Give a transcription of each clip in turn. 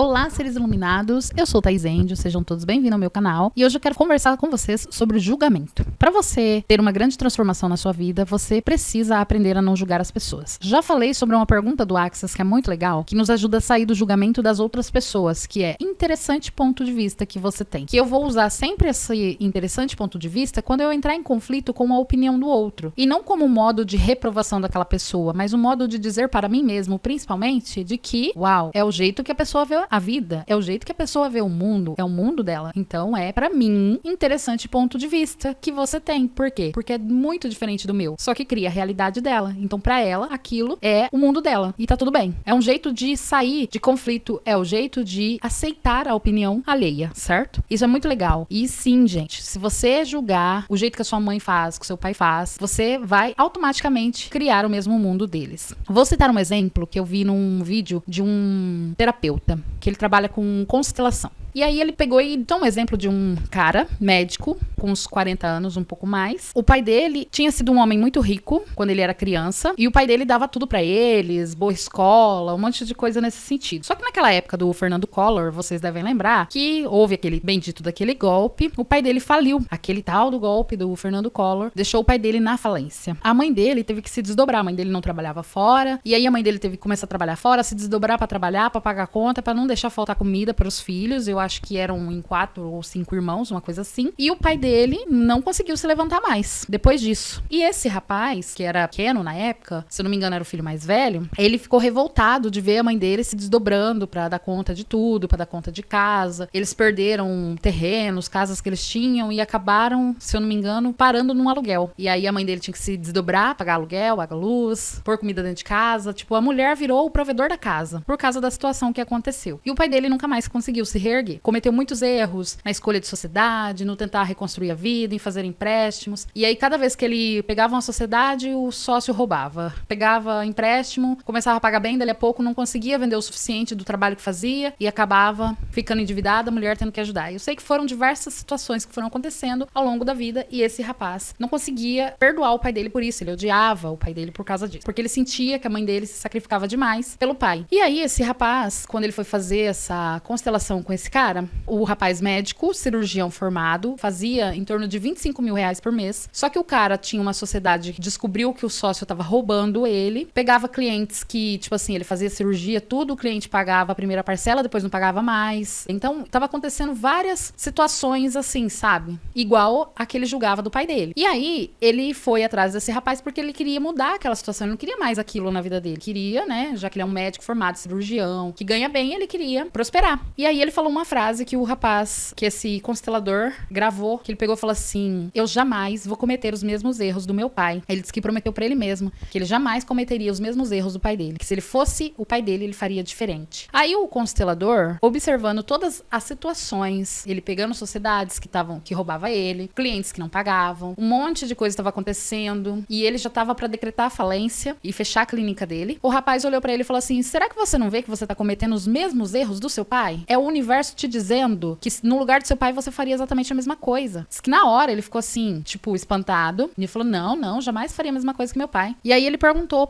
Olá, seres iluminados, eu sou Thaís Índio, sejam todos bem-vindos ao meu canal e hoje eu quero conversar com vocês sobre o julgamento. Para você ter uma grande transformação na sua vida, você precisa aprender a não julgar as pessoas. Já falei sobre uma pergunta do Access que é muito legal, que nos ajuda a sair do julgamento das outras pessoas, que é interessante ponto de vista que você tem. Que eu vou usar sempre esse interessante ponto de vista quando eu entrar em conflito com a opinião do outro. E não como um modo de reprovação daquela pessoa, mas um modo de dizer para mim mesmo, principalmente, de que, uau, é o jeito que a pessoa vê a vida, é o jeito que a pessoa vê o mundo, é o mundo dela. Então é, pra mim, interessante ponto de vista que você tem. Por quê? Porque é muito diferente do meu, só que cria a realidade dela. Então pra ela, aquilo é o mundo dela. E tá tudo bem. É um jeito de sair de conflito, é o jeito de aceitar a opinião alheia, certo? Isso é muito legal. E sim, gente, se você julgar o jeito que a sua mãe faz, que o seu pai faz, você vai automaticamente criar o mesmo mundo deles. Vou citar um exemplo que eu vi num vídeo de um terapeuta, que ele trabalha com constelação. E aí ele pegou e deu um exemplo de um cara, médico, com uns 40 anos, um pouco mais. O pai dele tinha sido um homem muito rico quando ele era criança, e o pai dele dava tudo pra eles, boa escola, um monte de coisa nesse sentido. Só que naquela época do Fernando Collor, vocês devem lembrar que houve aquele bendito daquele golpe, o pai dele faliu. Aquele tal do golpe do Fernando Collor deixou o pai dele na falência. A mãe dele teve que se desdobrar, a mãe dele não trabalhava fora, e aí a mãe dele teve que começar a trabalhar fora, se desdobrar pra trabalhar, pra pagar conta, pra não deixar faltar comida pros filhos. Eu acho que eram em 4 ou 5 irmãos, uma coisa assim. E o pai dele não conseguiu se levantar mais depois disso. E esse rapaz, que era pequeno na época, se eu não me engano era o filho mais velho, ele ficou revoltado de ver a mãe dele se desdobrando pra dar conta de tudo, pra dar conta de casa. Eles perderam terrenos, casas que eles tinham e acabaram, se eu não me engano, parando num aluguel. E aí a mãe dele tinha que se desdobrar, pagar aluguel, pagar luz, pôr comida dentro de casa. Tipo, a mulher virou o provedor da casa por causa da situação que aconteceu. E o pai dele nunca mais conseguiu se reerguer. Cometeu muitos erros na escolha de sociedade, no tentar reconstruir a vida, em fazer empréstimos. E aí, cada vez que ele pegava uma sociedade, o sócio roubava. Pegava empréstimo, começava a pagar bem, dali a pouco não conseguia vender o suficiente do trabalho que fazia e acabava ficando endividada, a mulher tendo que ajudar. Eu sei que foram diversas situações que foram acontecendo ao longo da vida e esse rapaz não conseguia perdoar o pai dele por isso. Ele odiava o pai dele por causa disso. Porque ele sentia que a mãe dele se sacrificava demais pelo pai. E aí, esse rapaz, quando ele foi fazer essa constelação com esse cara, o rapaz médico, cirurgião formado, fazia em torno de 25 mil reais por mês. Só que o cara tinha uma sociedade que descobriu que o sócio tava roubando ele, pegava clientes que, tipo assim, ele fazia cirurgia, tudo, o cliente pagava a primeira parcela, depois não pagava mais. Então, tava acontecendo várias situações assim, sabe? Igual a que ele julgava do pai dele. E aí, ele foi atrás desse rapaz porque ele queria mudar aquela situação, ele não queria mais aquilo na vida dele. Queria, né, já que ele é um médico formado, cirurgião, que ganha bem, ele queria prosperar. E aí, ele falou uma frase que o rapaz, que esse constelador gravou, que ele pegou e falou assim: eu jamais vou cometer os mesmos erros do meu pai. Ele disse que prometeu pra ele mesmo que ele jamais cometeria os mesmos erros do pai dele, que se ele fosse o pai dele, ele faria diferente. Aí o constelador, observando todas as situações, ele pegando sociedades que roubava ele, clientes que não pagavam, um monte de coisa estava acontecendo, e ele já estava pra decretar a falência e fechar a clínica dele. O rapaz olhou pra ele e falou assim: será que você não vê que você tá cometendo os mesmos erros do seu pai? É o universo te dizendo que no lugar do seu pai você faria exatamente a mesma coisa. Diz que na hora ele ficou assim, tipo, espantado. E ele falou: não, jamais faria a mesma coisa que meu pai. E aí ele perguntou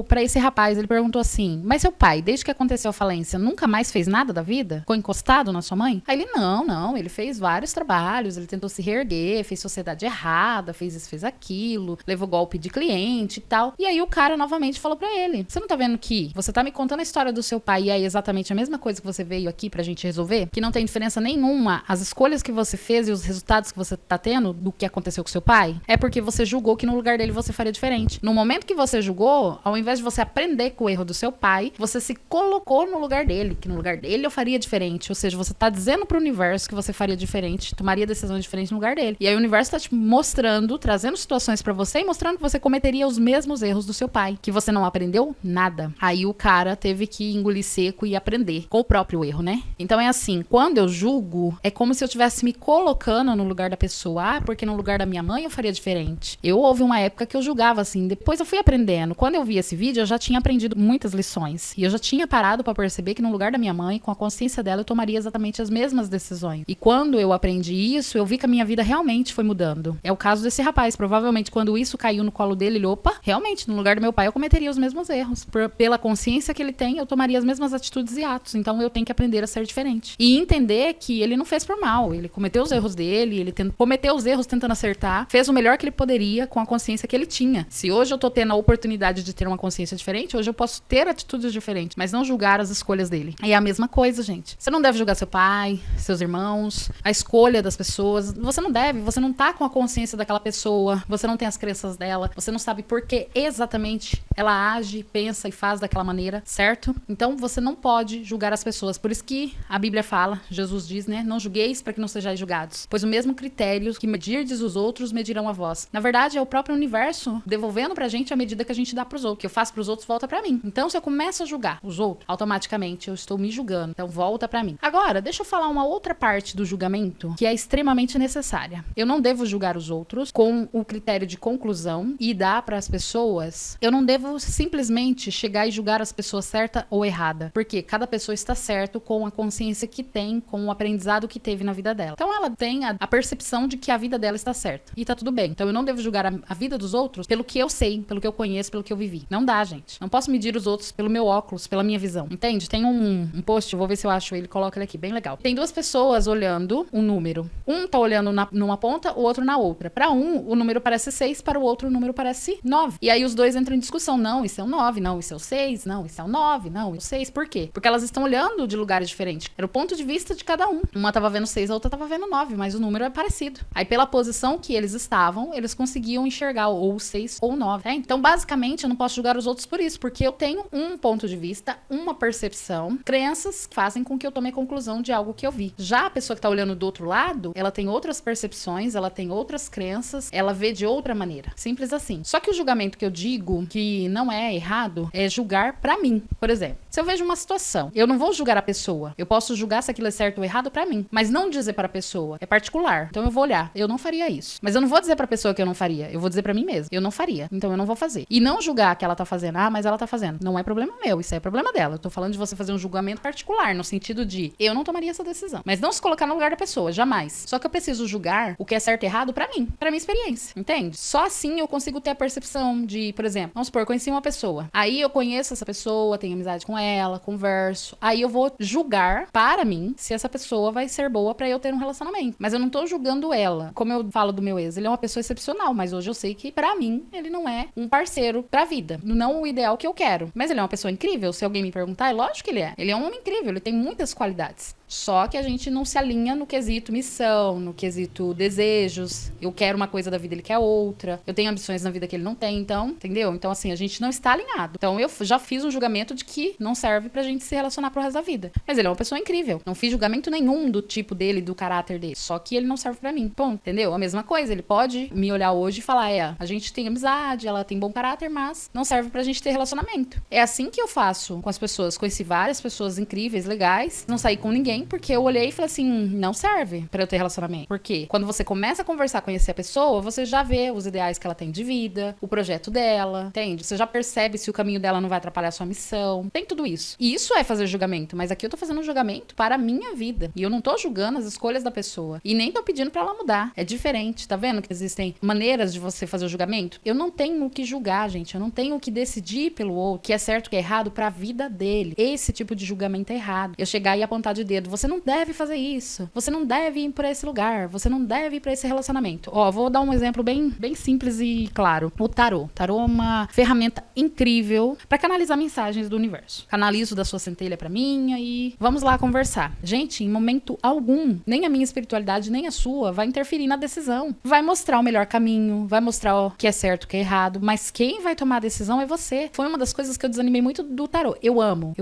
pra esse rapaz, ele perguntou assim: mas seu pai, desde que aconteceu a falência, nunca mais fez nada da vida? Ficou encostado na sua mãe? Aí ele: não, ele fez vários trabalhos, ele tentou se reerguer, fez sociedade errada, fez isso, fez aquilo, levou golpe de cliente e tal. E aí o cara novamente falou pra ele: você não tá vendo que você tá me contando a história do seu pai e é exatamente a mesma coisa que você veio aqui pra gente resolver? Que não tem diferença nenhuma as escolhas que você fez e os resultados que você tá tendo do que aconteceu com seu pai? É porque você julgou que no lugar dele você faria diferente. No momento que você julgou, ao invés de você aprender com o erro do seu pai, você se colocou no lugar dele, que no lugar dele eu faria diferente. Ou seja, você tá dizendo pro universo que você faria diferente, tomaria decisões diferentes no lugar dele. E aí o universo tá te mostrando, trazendo situações pra você e mostrando que você cometeria os mesmos erros do seu pai, que você não aprendeu nada. Aí o cara teve que engolir seco e aprender com o próprio erro, né? Então é assim, assim, quando eu julgo, é como se eu estivesse me colocando no lugar da pessoa. Porque no lugar da minha mãe eu faria diferente. Houve uma época que eu julgava assim, depois eu fui aprendendo. Quando eu vi esse vídeo, eu já tinha aprendido muitas lições. E eu já tinha parado pra perceber que no lugar da minha mãe, com a consciência dela, eu tomaria exatamente as mesmas decisões. E quando eu aprendi isso, eu vi que a minha vida realmente foi mudando. É o caso desse rapaz. Provavelmente, quando isso caiu no colo dele, ele, opa, realmente, no lugar do meu pai, eu cometeria os mesmos erros. Pela consciência que ele tem, eu tomaria as mesmas atitudes e atos. Então, eu tenho que aprender a ser diferente. E entender que ele não fez por mal. Ele cometeu os erros dele, ele cometeu os erros tentando acertar, fez o melhor que ele poderia com a consciência que ele tinha. Se hoje eu tô tendo a oportunidade de ter uma consciência diferente, hoje eu posso ter atitudes diferentes, mas não julgar as escolhas dele. E é a mesma coisa, gente. Você não deve julgar seu pai, seus irmãos, a escolha das pessoas. Você não deve, você não tá com a consciência daquela pessoa, você não tem as crenças dela, você não sabe por que exatamente ela age, pensa e faz daquela maneira, certo? Então você não pode julgar as pessoas. Por isso que a Bíblia fala, Jesus diz, né? Não julgueis para que não sejais julgados. Pois o mesmo critério que medirdes os outros, medirão a vós. Na verdade, é o próprio universo devolvendo pra gente a medida que a gente dá pros outros. O que eu faço pros outros, volta pra mim. Então, se eu começo a julgar os outros, automaticamente eu estou me julgando. Então, volta pra mim. Agora, deixa eu falar uma outra parte do julgamento que é extremamente necessária. Eu não devo julgar os outros com o critério de conclusão e dar pras pessoas. Eu não devo simplesmente chegar e julgar as pessoas certa ou errada. Porque cada pessoa está certo com a consciência que tem, com o aprendizado que teve na vida dela. Então, ela tem a percepção de que a vida dela está certa. E tá tudo bem. Então, eu não devo julgar a vida dos outros pelo que eu sei, pelo que eu conheço, pelo que eu vivi. Não dá, gente. Não posso medir os outros pelo meu óculos, pela minha visão. Entende? Tem um post, vou ver se eu acho ele, coloca ele aqui, bem legal. Tem duas pessoas olhando um número. Um tá olhando numa ponta, o outro na outra. Pra um, o número parece 6, para o outro, o número parece 9. E aí os dois entram em discussão. Não, isso é um 9, não, isso é o 6, não, isso é o 9, não, isso é o 6. Por quê? Porque elas estão olhando de lugares diferentes. Era o ponto de vista de cada um. Uma tava vendo 6, a outra tava vendo 9, mas o número é parecido. Aí pela posição que eles estavam, eles conseguiam enxergar ou 6 ou 9. Então, basicamente, eu não posso julgar os outros por isso, porque eu tenho um ponto de vista, uma percepção, crenças que fazem com que eu tome a conclusão de algo que eu vi. Já a pessoa que tá olhando do outro lado, ela tem outras percepções, ela tem outras crenças, ela vê de outra maneira. Simples assim. Só que o julgamento que eu digo que não é errado é julgar pra mim. Por exemplo, se eu vejo uma situação, eu não vou julgar a pessoa. Eu posso julgar se aquilo é certo ou errado pra mim, mas não dizer para a pessoa. É particular. Então eu vou olhar. Eu não faria isso. Mas eu não vou dizer pra pessoa que eu não faria. Eu vou dizer pra mim mesmo. Eu não faria. Então eu não vou fazer. E não julgar que ela tá fazendo. Ah, mas ela tá fazendo. Não é problema meu. Isso é problema dela. Eu tô falando de você fazer um julgamento particular, no sentido de eu não tomaria essa decisão. Mas não se colocar no lugar da pessoa. Jamais. Só que eu preciso julgar o que é certo e errado pra mim. Pra minha experiência. Entende? Só assim eu consigo ter a percepção de, por exemplo, vamos supor, eu conheci uma pessoa. Aí eu conheço essa pessoa, tenho amizade com ela, converso. Aí eu vou julgar para mim se essa pessoa vai ser boa pra eu ter um relacionamento. Mas eu não tô julgando ela. Como eu falo do meu ex, ele é uma pessoa excepcional, mas hoje eu sei que pra mim ele não é um parceiro pra vida. Não o ideal que eu quero. Mas ele é uma pessoa incrível. Se alguém me perguntar, é lógico que ele é. Ele é um homem incrível, ele tem muitas qualidades. Só que a gente não se alinha no quesito missão, no quesito desejos. Eu quero uma coisa da vida, ele quer outra. Eu tenho ambições na vida que ele não tem, então, entendeu? Então, assim, a gente não está alinhado. Então, eu já fiz um julgamento de que não serve pra gente se relacionar pro resto da vida. Mas ele é uma pessoa incrível. Não fiz julgamento nenhum do tipo dele, do caráter dele. Só que ele não serve pra mim. Ponto, entendeu? A mesma coisa. Ele pode me olhar hoje e falar, a gente tem amizade, ela tem bom caráter, mas não serve pra gente ter relacionamento. É assim que eu faço com as pessoas. Conheci várias pessoas incríveis, legais. Não saí com ninguém, porque eu olhei e falei assim, não serve pra eu ter relacionamento. Porque quando você começa a conversar, conhecer a pessoa, você já vê os ideais que ela tem de vida, o projeto dela, entende? Você já percebe se o caminho dela não vai atrapalhar a sua missão. Tem tudo isso. E isso é fazer julgamento, mas aqui eu tô fazendo um julgamento para a minha vida. E eu não tô julgando as escolhas da pessoa. E nem tô pedindo pra ela mudar. É diferente, tá vendo que existem maneiras de você fazer o julgamento? Eu não tenho o que julgar, gente. Eu não tenho o que decidir pelo outro, o que é certo, o que é errado pra vida dele. Esse tipo de julgamento é errado. Eu chegar e apontar de dedo, você não deve fazer isso. Você não deve ir pra esse lugar. Você não deve ir pra esse relacionamento. Ó, vou dar um exemplo bem simples e claro. O tarô. Tarô é uma ferramenta incrível pra canalizar mensagens do universo. Canalizo da sua centelha pra minha e vamos lá conversar. Gente, em momento algum, nem a minha espiritualidade, nem a sua, vai interferir na decisão. Vai mostrar o melhor caminho, vai mostrar o que é certo, o que é errado, mas quem vai tomar a decisão é você. Foi uma das coisas que eu desanimei muito do tarô. Eu amo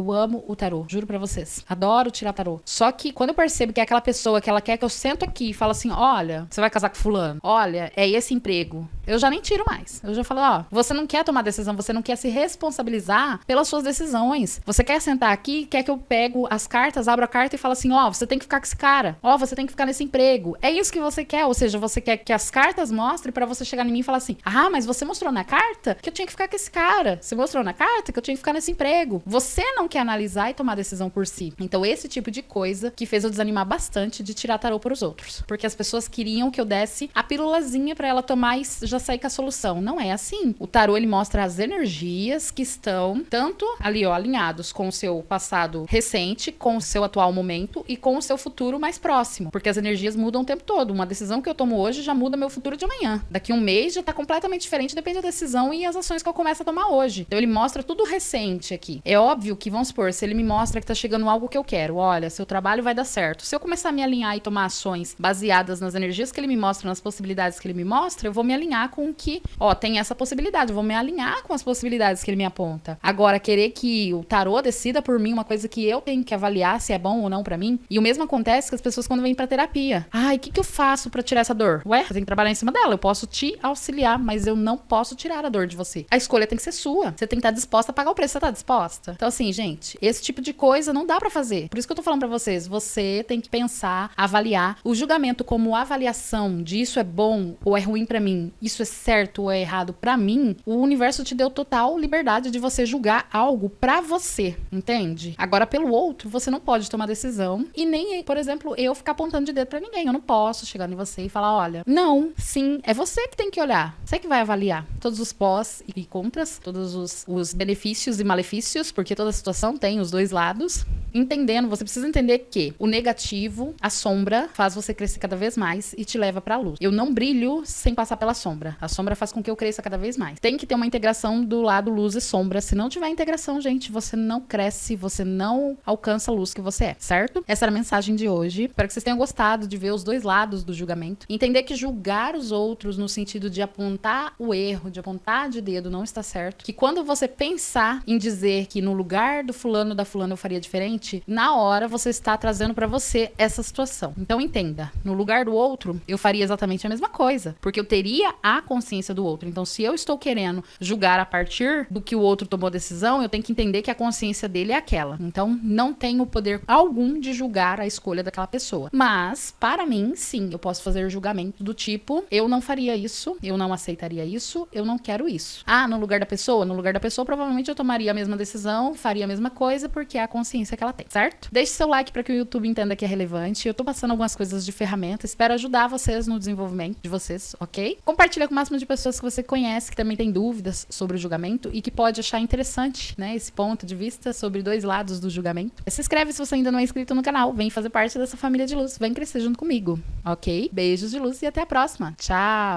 o tarô, juro pra vocês. Adoro tirar tarô. Só que quando eu percebo que é aquela pessoa que ela quer que eu sento aqui e falo assim, olha, você vai casar com fulano? Olha, é esse emprego. eu já nem tiro mais. Eu já falo, ó, você não quer tomar decisão, você não quer se responsabilizar pelas suas decisões. Você quer sentar aqui, quer que eu pego as cartas, abro a carta e falo assim, ó, você tem que ficar com esse cara. Ó, você tem que ficar nesse emprego. É isso que você quer, ou seja, você quer que as cartas mostrem pra você chegar em mim e falar assim, ah, mas você mostrou na carta que eu tinha que ficar com esse cara. Você mostrou na carta que eu tinha que ficar nesse emprego. Você não quer analisar e tomar decisão por si. Então, esse tipo de coisa que fez eu desanimar bastante de tirar tarô pros outros. Porque as pessoas queriam que eu desse a pílulazinha pra ela tomar e já sair com a solução. Não é assim. O tarô, ele mostra as energias que estão tanto ali, ó, alinhados com o seu passado recente, com o seu atual momento e com o seu futuro mais próximo. Porque as energias mudam o tempo todo. Uma decisão que eu tomo hoje já muda meu futuro de amanhã. Daqui um mês já tá completamente diferente, depende da decisão e as ações que eu começo a tomar hoje. Então ele mostra tudo recente aqui. É óbvio que, vamos supor, se ele me mostra que tá chegando algo que eu quero, olha, seu trabalho vai dar certo. Se eu começar a me alinhar e tomar ações baseadas nas energias que ele me mostra, nas possibilidades que ele me mostra, eu vou me alinhar com o que, ó, tem essa possibilidade, eu vou me alinhar com as possibilidades que ele me aponta. Agora, querer que o tarô decida por mim uma coisa que eu tenho que avaliar se é bom ou não pra mim. E o mesmo acontece com as pessoas quando vêm pra terapia. Ai, o que eu faço pra tirar essa dor? Ué, você tem que trabalhar em cima dela. Eu posso te auxiliar, mas eu não posso tirar a dor de você. A escolha tem que ser sua. Você tem que estar disposta a pagar o preço. Você tá disposta? Então, assim, gente, esse tipo de coisa não dá pra fazer. Por isso que eu tô falando pra vocês. Você tem que pensar, avaliar. O julgamento como avaliação de isso é bom ou é ruim pra mim, isso é certo ou é errado pra mim, o universo te deu total liberdade de você julgar algo pra você, entende? Agora, pelo outro, você não pode tomar decisão e nem, por exemplo, eu ficar apontando de dedo pra ninguém. Eu não posso chegar em você e falar, olha, não, sim, é você que tem que olhar. Você que vai avaliar todos os pós e contras, todos os benefícios e malefícios, porque toda situação tem os dois lados. Entendendo, você precisa entender que o negativo, a sombra, faz você crescer cada vez mais e te leva pra luz. Eu não brilho sem passar pela sombra. A sombra faz com que eu cresça cada vez mais. Tem que ter uma integração do lado luz e sombra. Se não tiver integração, gente, você não cresce, você não alcança a luz que você é, certo? Essa era a mensagem de hoje. Espero que vocês tenham gostado de ver os dois lados do julgamento. Entender que julgar os outros no sentido de apontar o erro, de apontar de dedo, não está certo. Que quando você pensar em dizer que no lugar do fulano, da fulana eu faria diferente, na hora você está trazendo pra você essa situação. Então entenda, no lugar do outro, eu faria exatamente a mesma coisa, porque eu teria a consciência do outro. Então se eu estou querendo julgar a partir do que o outro tomou decisão, eu tenho que entender que a consciência dele é aquela. Então não tenho poder algum de julgar a escolha daquela pessoa. Mas, para mim, sim, eu posso fazer julgamento do tipo, eu não faria isso, eu não aceitaria isso, eu não quero isso. Ah, no lugar da pessoa? No lugar da pessoa, provavelmente eu tomaria a mesma decisão, faria a mesma coisa, porque é a consciência que ela tem, certo? Deixe seu like para que o YouTube entenda que é relevante. Eu tô passando algumas coisas de ferramenta, espero ajudar vocês no desenvolvimento de vocês, ok? Compartilha com o máximo de pessoas que você conhece, que também tem dúvidas sobre o julgamento e que pode achar interessante, né, esse ponto de vista sobre dois lados do julgamento. Se inscreve se você ainda não é inscrito no canal, vem fazer parte dessa família de luz, vem crescer junto comigo, ok? Beijos de luz e até a próxima. Tchau!